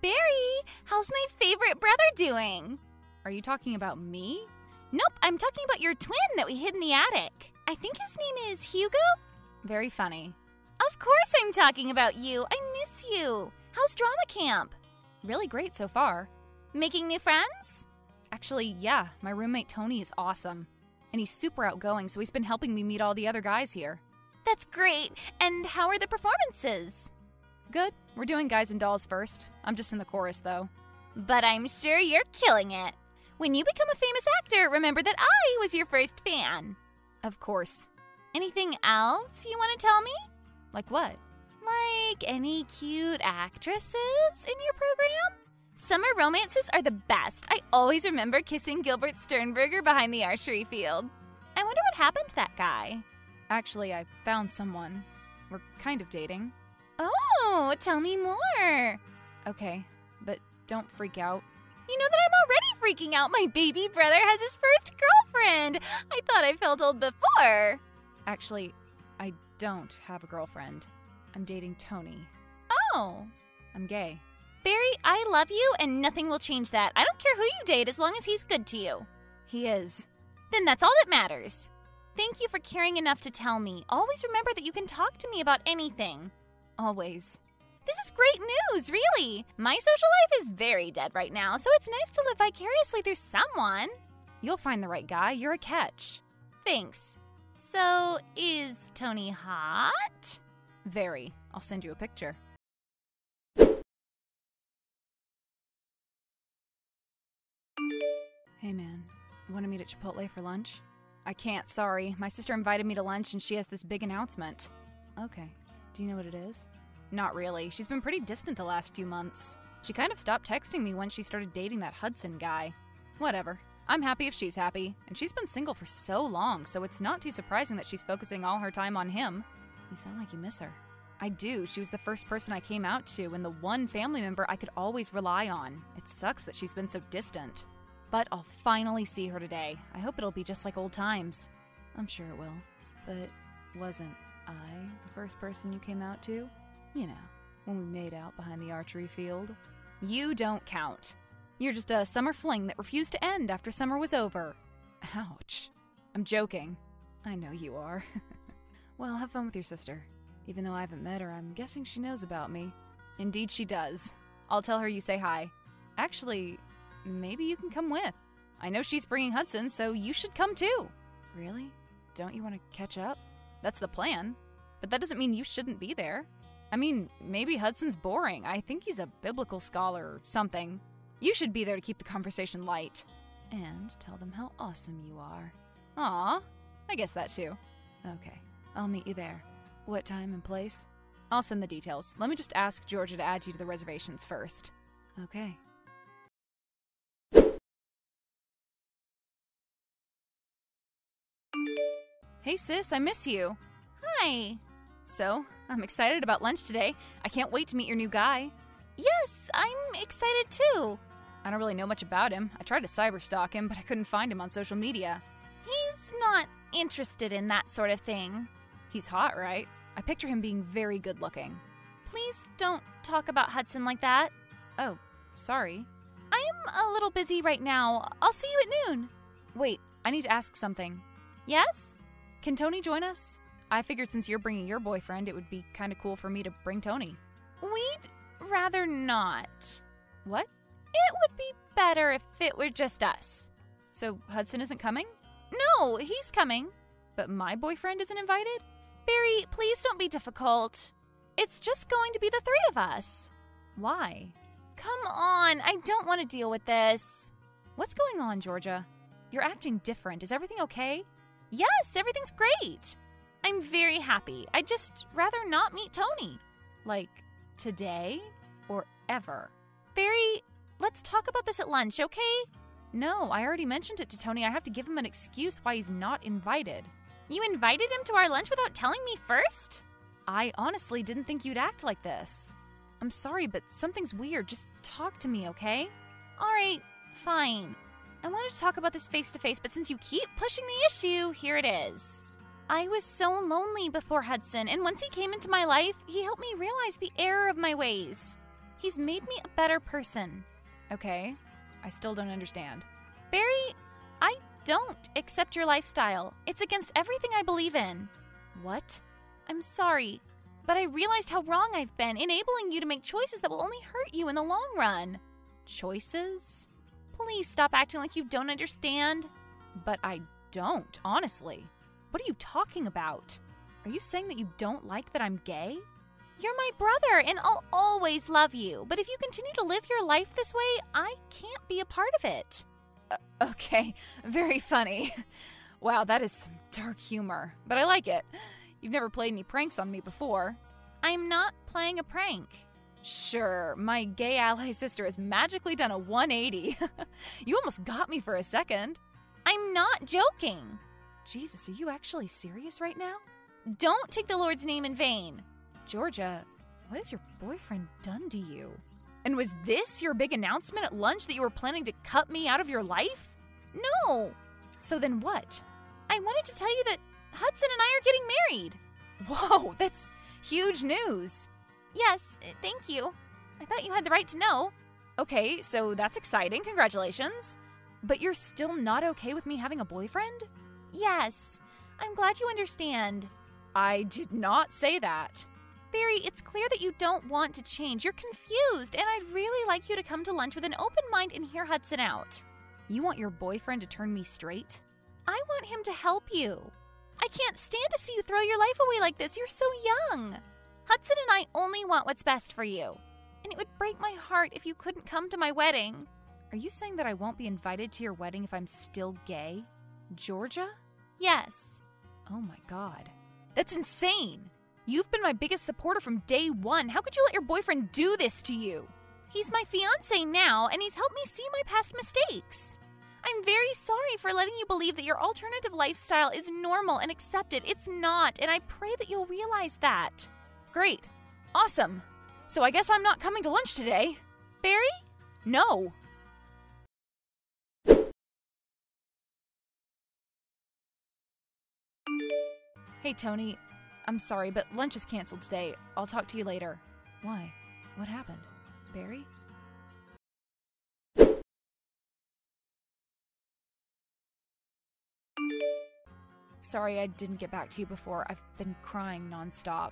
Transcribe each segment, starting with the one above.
Barry, how's my favorite brother doing? Are you talking about me? Nope, I'm talking about your twin that we hid in the attic. I think his name is Hugo? Very funny. Of course I'm talking about you. I miss you. How's drama camp? Really great so far. Making new friends? Actually, yeah, my roommate Tony is awesome. And he's super outgoing, so he's been helping me meet all the other guys here. That's great. And how are the performances? Good. We're doing Guys and Dolls first. I'm just in the chorus, though. But I'm sure you're killing it. When you become a famous actor, remember that I was your first fan. Of course. Anything else you want to tell me? Like what? Like any cute actresses in your program? Summer romances are the best. I always remember kissing Gilbert Sternberger behind the archery field. I wonder what happened to that guy. Actually, I found someone. We're kind of dating. Oh, tell me more. Okay, but don't freak out. You know that I'm already freaking out. My baby brother has his first girlfriend. I thought I felt old before. Actually, I don't have a girlfriend. I'm dating Tony. Oh. I'm gay. Barry, I love you and nothing will change that. I don't care who you date as long as he's good to you. He is. Then that's all that matters. Thank you for caring enough to tell me. Always remember that you can talk to me about anything. Always. This is great news, really. My social life is very dead right now, so it's nice to live vicariously through someone. You'll find the right guy. You're a catch. Thanks. So, is Tony hot? Very. I'll send you a picture. Hey man, wanna meet at Chipotle for lunch? I can't, sorry. My sister invited me to lunch and she has this big announcement. Okay. Do you know what it is? Not really. She's been pretty distant the last few months. She kind of stopped texting me once she started dating that Hudson guy. Whatever. I'm happy if she's happy, and she's been single for so long, so it's not too surprising that she's focusing all her time on him. You sound like you miss her. I do. She was the first person I came out to and the one family member I could always rely on. It sucks that she's been so distant. But I'll finally see her today. I hope it'll be just like old times. I'm sure it will. But wasn't I the first person you came out to? You know, when we made out behind the archery field. You don't count. You're just a summer fling that refused to end after summer was over. Ouch. I'm joking. I know you are. Well, have fun with your sister. Even though I haven't met her, I'm guessing she knows about me. Indeed she does. I'll tell her you say hi. Actually, maybe you can come with. I know she's bringing Hudson, so you should come too. Really? Don't you want to catch up? That's the plan. But that doesn't mean you shouldn't be there. I mean, maybe Hudson's boring. I think he's a biblical scholar or something. You should be there to keep the conversation light. And tell them how awesome you are. Aw, I guess that too. Okay, I'll meet you there. What time and place? I'll send the details. Let me just ask Georgia to add you to the reservations first. Okay. Hey sis, I miss you. Hi. So, I'm excited about lunch today. I can't wait to meet your new guy. Yes, I'm excited too. I don't really know much about him. I tried to cyberstalk him, but I couldn't find him on social media. He's not interested in that sort of thing. He's hot, right? I picture him being very good looking. Please don't talk about Hudson like that. Oh, sorry. I'm a little busy right now. I'll see you at noon. Wait, I need to ask something. Yes? Can Tony join us? I figured since you're bringing your boyfriend, it would be kind of cool for me to bring Tony. We'd rather not. What? It would be better if it were just us. So Hudson isn't coming? No, he's coming. But my boyfriend isn't invited? Barry, please don't be difficult. It's just going to be the three of us. Why? Come on, I don't want to deal with this. What's going on, Georgia? You're acting different. Is everything okay? Yes, everything's great. I'm very happy. I'd just rather not meet Tony. Like, today or ever? Barry, let's talk about this at lunch, okay? No, I already mentioned it to Tony. I have to give him an excuse why he's not invited. You invited him to our lunch without telling me first? I honestly didn't think you'd act like this. I'm sorry, but something's weird. Just talk to me, okay? All right, fine. I wanted to talk about this face-to-face, but since you keep pushing the issue, here it is. I was so lonely before Hudson, and once he came into my life, he helped me realize the error of my ways. He's made me a better person. Okay, I still don't understand. Barry, I don't accept your lifestyle. It's against everything I believe in. What? I'm sorry, but I realized how wrong I've been, enabling you to make choices that will only hurt you in the long run. Choices? Please stop acting like you don't understand. But I don't, honestly. What are you talking about? Are you saying that you don't like that I'm gay? You're my brother, and I'll always love you. But if you continue to live your life this way, I can't be a part of it. Okay, very funny. Wow, that is some dark humor, but I like it. You've never played any pranks on me before. I'm not playing a prank. Sure, my gay ally sister has magically done a 180. You almost got me for a second. I'm not joking. Jesus, are you actually serious right now? Don't take the Lord's name in vain. Georgia, what has your boyfriend done to you? And was this your big announcement at lunch that you were planning to cut me out of your life? No. So then what? I wanted to tell you that Hudson and I are getting married. Whoa, that's huge news. Yes, thank you. I thought you had the right to know. Okay, so that's exciting. Congratulations. But you're still not okay with me having a boyfriend? Yes. I'm glad you understand. I did not say that. Barry, it's clear that you don't want to change. You're confused, and I'd really like you to come to lunch with an open mind and hear Hudson out. You want your boyfriend to turn me straight? I want him to help you. I can't stand to see you throw your life away like this. You're so young. Hudson and I only want what's best for you. And it would break my heart if you couldn't come to my wedding. Are you saying that I won't be invited to your wedding if I'm still gay? Georgia? Yes. Oh my God. That's insane. You've been my biggest supporter from day one. How could you let your boyfriend do this to you? He's my fiancé now, and he's helped me see my past mistakes. I'm very sorry for letting you believe that your alternative lifestyle is normal and accepted. It's not, and I pray that you'll realize that. Great. Awesome. So I guess I'm not coming to lunch today. Barry? No. Hey, Tony. I'm sorry, but lunch is canceled today. I'll talk to you later. Why? What happened? Barry? Sorry I didn't get back to you before. I've been crying nonstop.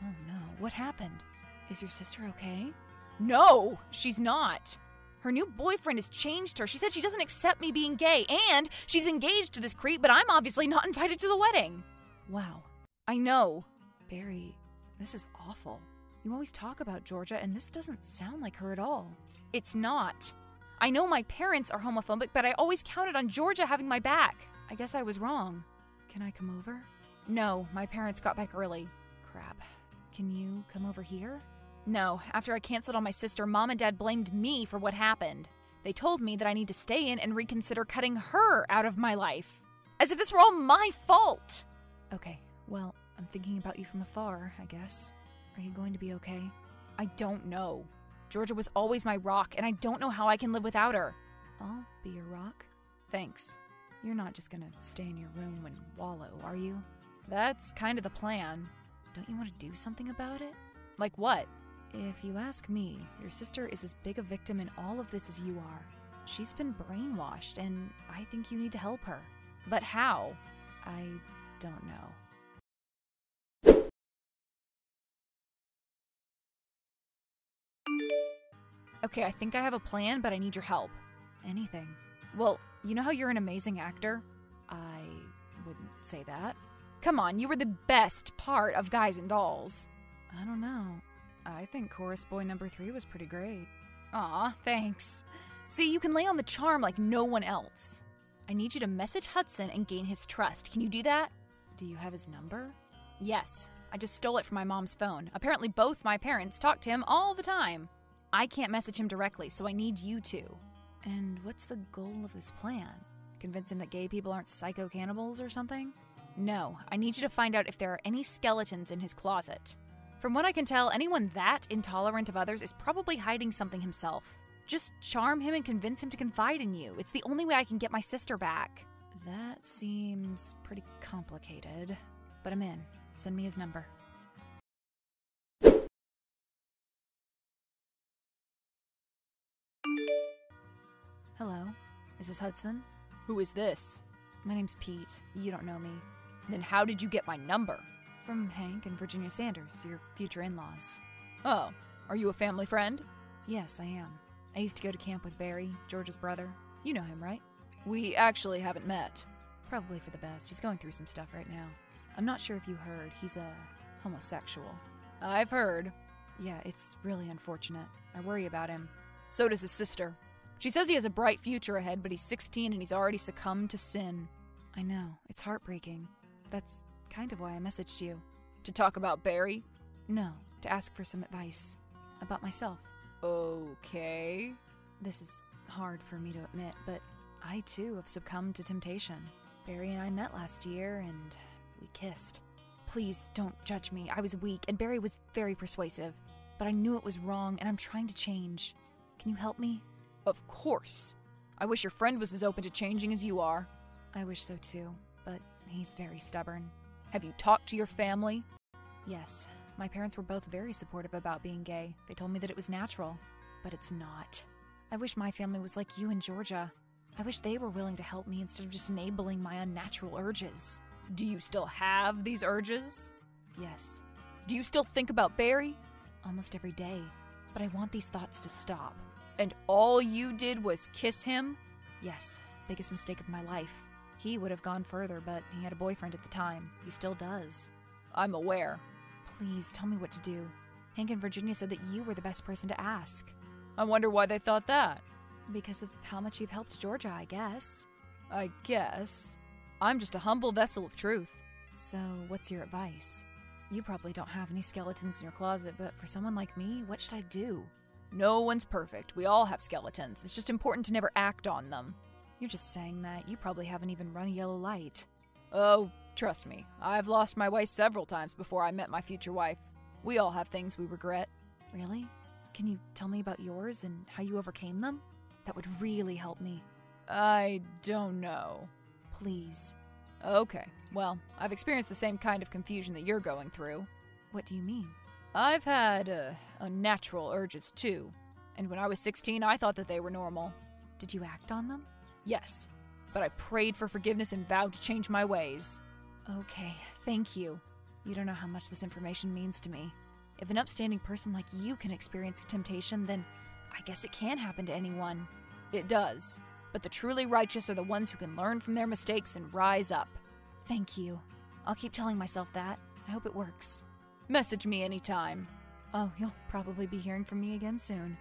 Oh no, what happened? Is your sister okay? No, she's not. Her new boyfriend has changed her. She said she doesn't accept me being gay, and she's engaged to this creep, but I'm obviously not invited to the wedding. Wow. I know. Barry, this is awful. You always talk about Georgia, and this doesn't sound like her at all. It's not. I know my parents are homophobic, but I always counted on Georgia having my back. I guess I was wrong. Can I come over? No, my parents got back early. Crap. Can you come over here? No, after I canceled on my sister, Mom and Dad blamed me for what happened. They told me that I need to stay in and reconsider cutting her out of my life. As if this were all my fault! Okay, well, I'm thinking about you from afar, I guess. Are you going to be okay? I don't know. Georgia was always my rock, and I don't know how I can live without her. I'll be your rock. Thanks. You're not just gonna stay in your room and wallow, are you? That's kind of the plan. Don't you want to do something about it? Like what? If you ask me, your sister is as big a victim in all of this as you are. She's been brainwashed, and I think you need to help her. But how? I don't know. Okay, I think I have a plan, but I need your help. Anything. Well, you know how you're an amazing actor? I wouldn't say that. Come on, you were the best part of Guys and Dolls. I don't know. I think chorus boy number 3 was pretty great. Aw, thanks. See, you can lay on the charm like no one else. I need you to message Hudson and gain his trust. Can you do that? Do you have his number? Yes. I just stole it from my mom's phone. Apparently both my parents talk to him all the time. I can't message him directly, so I need you to. And what's the goal of this plan? Convince him that gay people aren't psycho cannibals or something? No, I need you to find out if there are any skeletons in his closet. From what I can tell, anyone that intolerant of others is probably hiding something himself. Just charm him and convince him to confide in you. It's the only way I can get my sister back. That seems pretty complicated. But I'm in. Send me his number. Hello, is this Hudson? Who is this? My name's Pete. You don't know me. Then how did you get my number? From Hank and Virginia Sanders, your future in-laws. Oh, are you a family friend? Yes, I am. I used to go to camp with Barry, George's brother. You know him, right? We actually haven't met. Probably for the best. He's going through some stuff right now. I'm not sure if you heard, he's a homosexual. I've heard. Yeah, it's really unfortunate. I worry about him. So does his sister. She says he has a bright future ahead, but he's 16 and he's already succumbed to sin. I know. It's heartbreaking. That's kind of why I messaged you. To talk about Barry? No, to ask for some advice. About myself. Okay. This is hard for me to admit, but I too have succumbed to temptation. Barry and I met last year and we kissed. Please don't judge me. I was weak and Barry was very persuasive, but I knew it was wrong and I'm trying to change. Can you help me? Of course. I wish your friend was as open to changing as you are. I wish so too, but he's very stubborn. Have you talked to your family? Yes. My parents were both very supportive about being gay. They told me that it was natural, but it's not. I wish my family was like you and Georgia. I wish they were willing to help me instead of just enabling my unnatural urges. Do you still have these urges? Yes. Do you still think about Barry? Almost every day, but I want these thoughts to stop. And all you did was kiss him? Yes, biggest mistake of my life. He would have gone further, but he had a boyfriend at the time. He still does. I'm aware. Please, tell me what to do. Hank and Virginia said that you were the best person to ask. I wonder why they thought that. Because of how much you've helped Georgia, I guess. I guess. I'm just a humble vessel of truth. So, what's your advice? You probably don't have any skeletons in your closet, but for someone like me, what should I do? No one's perfect. We all have skeletons. It's just important to never act on them. You're just saying that. You probably haven't even run a yellow light. Oh, trust me. I've lost my way several times before I met my future wife. We all have things we regret. Really? Can you tell me about yours and how you overcame them? That would really help me. I don't know. Please. Okay. Well, I've experienced the same kind of confusion that you're going through. What do you mean? I've had unnatural urges too. And when I was 16, I thought that they were normal. Did you act on them? Yes. But I prayed for forgiveness and vowed to change my ways. Okay, thank you. You don't know how much this information means to me. If an upstanding person like you can experience temptation, then I guess it can happen to anyone. It does. But the truly righteous are the ones who can learn from their mistakes and rise up. Thank you. I'll keep telling myself that. I hope it works. Message me anytime. Oh, you'll probably be hearing from me again soon.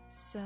So,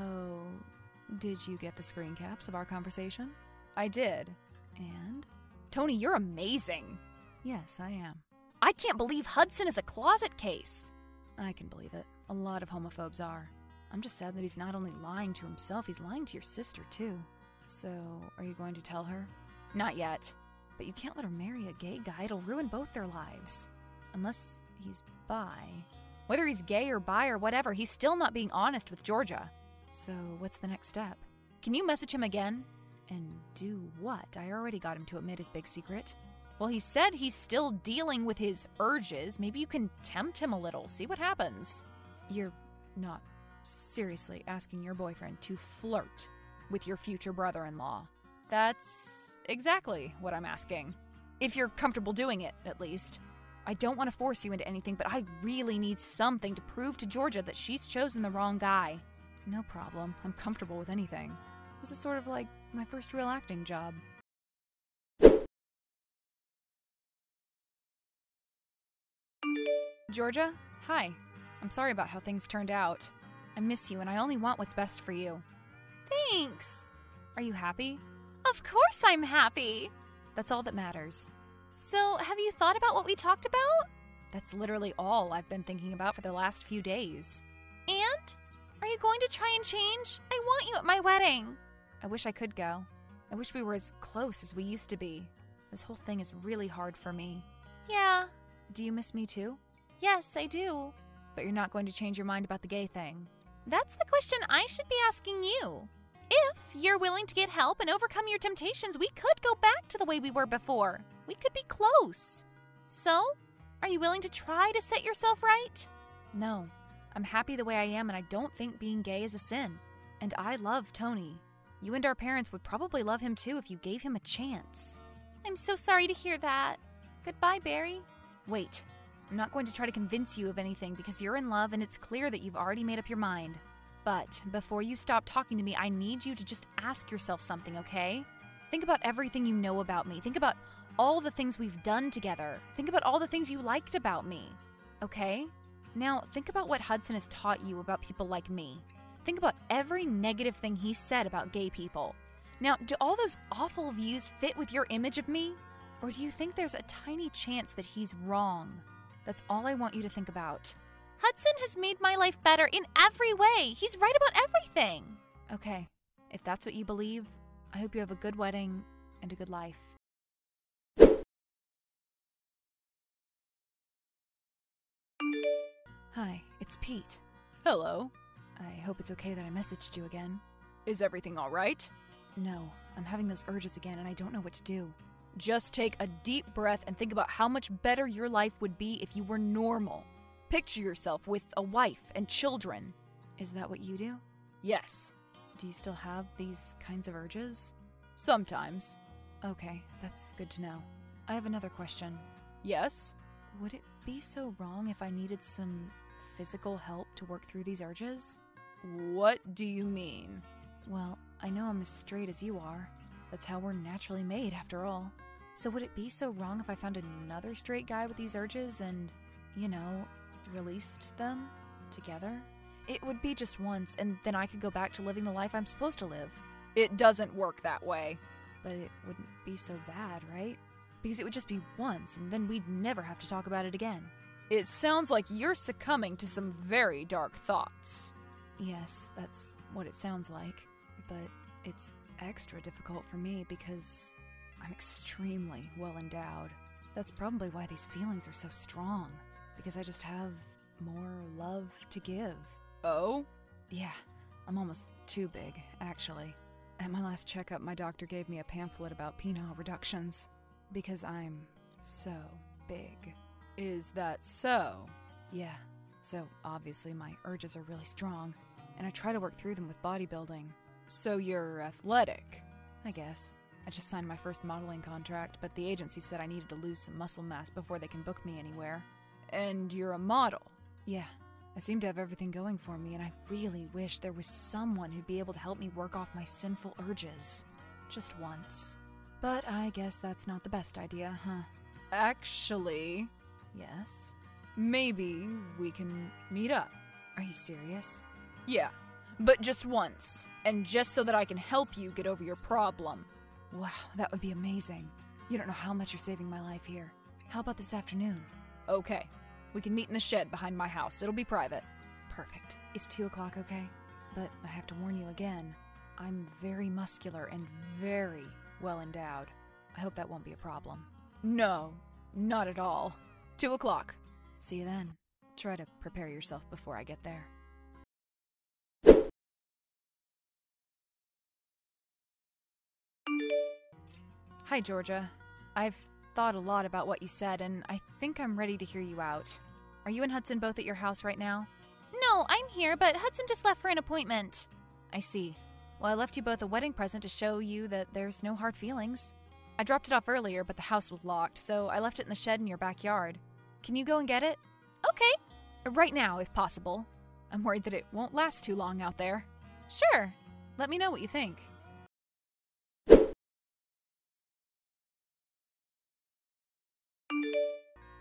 did you get the screen caps of our conversation? I did. And? Tony, you're amazing. Yes, I am. I can't believe Hudson is a closet case. I can believe it. A lot of homophobes are. I'm just sad that he's not only lying to himself, he's lying to your sister, too. So, are you going to tell her? Not yet. But you can't let her marry a gay guy. It'll ruin both their lives. Unless he's bi. Whether he's gay or bi or whatever, he's still not being honest with Georgia. So, what's the next step? Can you message him again? And do what? I already got him to admit his big secret. Well, he said he's still dealing with his urges. Maybe you can tempt him a little, see what happens. You're not seriously asking your boyfriend to flirt with your future brother-in-law. That's exactly what I'm asking. If you're comfortable doing it, at least. I don't want to force you into anything, but I really need something to prove to Georgia that she's chosen the wrong guy. No problem. I'm comfortable with anything. This is sort of like my first real acting job. Georgia, hi. I'm sorry about how things turned out. I miss you and I only want what's best for you. Thanks. Are you happy? Of course I'm happy. That's all that matters. So, have you thought about what we talked about? That's literally all I've been thinking about for the last few days. And? Are you going to try and change? I want you at my wedding. I wish I could go. I wish we were as close as we used to be. This whole thing is really hard for me. Yeah. Do you miss me too? Yes, I do. But you're not going to change your mind about the gay thing. That's the question I should be asking you. If you're willing to get help and overcome your temptations, we could go back to the way we were before. We could be close. So, Are you willing to try to set yourself right? No. I'm happy the way I am, and I don't think being gay is a sin. And I love Tony. You and our parents would probably love him too if you gave him a chance. I'm so sorry to hear that. Goodbye, Barry. Wait. I'm not going to try to convince you of anything because you're in love and it's clear that you've already made up your mind. But before you stop talking to me, I need you to just ask yourself something, okay? Think about everything you know about me. Think about all the things we've done together. Think about all the things you liked about me, okay? Now, think about what Hudson has taught you about people like me. Think about every negative thing he said about gay people. Now, do all those awful views fit with your image of me? Or do you think there's a tiny chance that he's wrong? That's all I want you to think about. Hudson has made my life better in every way. He's right about everything. Okay, if that's what you believe, I hope you have a good wedding and a good life. Hi, it's Pete. Hello. I hope it's okay that I messaged you again. Is everything all right? No, I'm having those urges again and I don't know what to do. Just take a deep breath and think about how much better your life would be if you were normal. Picture yourself with a wife and children. Is that what you do? Yes. Do you still have these kinds of urges? Sometimes. Okay, that's good to know. I have another question. Yes? Would it be so wrong if I needed some physical help to work through these urges? What do you mean? Well, I know I'm as straight as you are. That's how we're naturally made, after all. So would it be so wrong if I found another straight guy with these urges and, released them together? It would be just once, and then I could go back to living the life I'm supposed to live. It doesn't work that way. But it wouldn't be so bad, right? Because it would just be once, and then we'd never have to talk about it again. It sounds like you're succumbing to some very dark thoughts. Yes, that's what it sounds like. But it's extra difficult for me because I'm extremely well endowed. That's probably why these feelings are so strong. Because I just have more love to give. Oh? Yeah, I'm almost too big, actually. At my last checkup, my doctor gave me a pamphlet about penile reductions. Because I'm so big. Is that so? Yeah, so obviously my urges are really strong, and I try to work through them with bodybuilding. So you're athletic? I guess. I just signed my first modeling contract, but the agency said I needed to lose some muscle mass before they can book me anywhere. And you're a model? Yeah, I seem to have everything going for me, and I really wish there was someone who'd be able to help me work off my sinful urges. Just once. But I guess that's not the best idea, huh? Actually... Yes? Maybe we can meet up. Are you serious? Yeah, but just once, and just so that I can help you get over your problem. Wow, that would be amazing. You don't know how much you're saving my life here. How about this afternoon? Okay, we can meet in the shed behind my house. It'll be private. Perfect. Is 2 o'clock okay? But I have to warn you again. I'm very muscular and very well endowed. I hope that won't be a problem. No, not at all. 2 o'clock. See you then. Try to prepare yourself before I get there. Hi, Georgia. I've thought a lot about what you said, and I think I'm ready to hear you out. Are you and Hudson both at your house right now? No, I'm here, but Hudson just left for an appointment. I see. Well, I left you both a wedding present to show you that there's no hard feelings. I dropped it off earlier, but the house was locked, so I left it in the shed in your backyard. Can you go and get it? Okay. Right now, if possible. I'm worried that it won't last too long out there. Sure. Let me know what you think.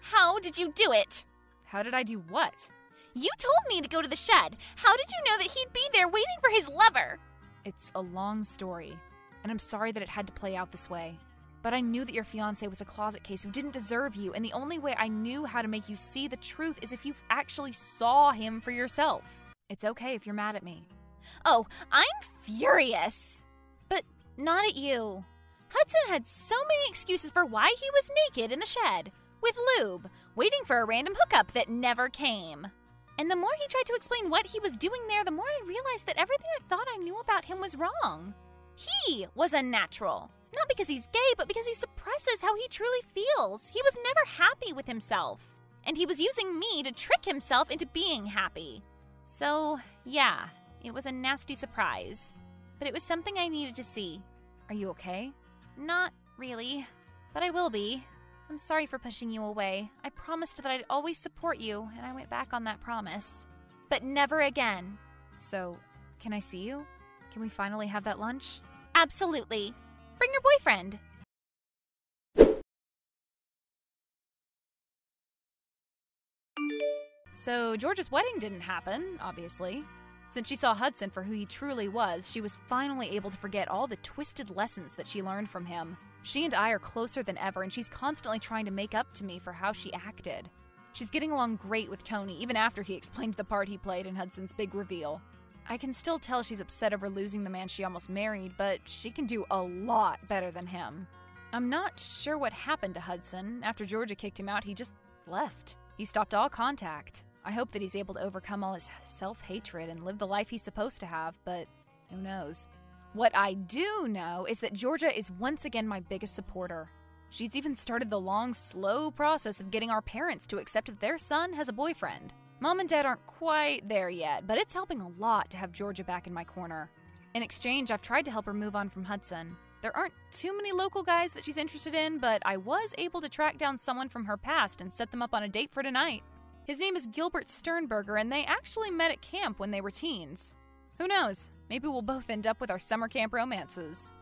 How did you do it? How did I do what? You told me to go to the shed. How did you know that he'd be there waiting for his lover? It's a long story, and I'm sorry that it had to play out this way. But I knew that your fiancé was a closet case who didn't deserve you, and the only way I knew how to make you see the truth is if you actually saw him for yourself. It's okay if you're mad at me. Oh, I'm furious. But not at you. Hudson had so many excuses for why he was naked in the shed, with lube, waiting for a random hookup that never came. And the more he tried to explain what he was doing there, the more I realized that everything I thought I knew about him was wrong. He was unnatural. Not because he's gay, but because he suppresses how he truly feels. He was never happy with himself. and he was using me to trick himself into being happy. So, yeah, it was a nasty surprise. But it was something I needed to see. Are you okay? Not really, but I will be. I'm sorry for pushing you away. I promised that I'd always support you, and I went back on that promise. But never again. So, can I see you? Can we finally have that lunch? Absolutely. Bring your boyfriend. So, Georgia's wedding didn't happen, obviously. Since she saw Hudson for who he truly was, she was finally able to forget all the twisted lessons that she learned from him. She and I are closer than ever, and she's constantly trying to make up to me for how she acted. She's getting along great with Tony, even after he explained the part he played in Hudson's big reveal. I can still tell she's upset over losing the man she almost married, but she can do a lot better than him. I'm not sure what happened to Hudson. After Georgia kicked him out, he just left. He stopped all contact. I hope that he's able to overcome all his self-hatred and live the life he's supposed to have, but who knows? What I do know is that Georgia is once again my biggest supporter. She's even started the long, slow process of getting our parents to accept that their son has a boyfriend. Mom and Dad aren't quite there yet, but it's helping a lot to have Georgia back in my corner. In exchange, I've tried to help her move on from Hudson. There aren't too many local guys that she's interested in, but I was able to track down someone from her past and set them up on a date for tonight. His name is Gilbert Sternberger, and they actually met at camp when they were teens. Who knows? Maybe we'll both end up with our summer camp romances.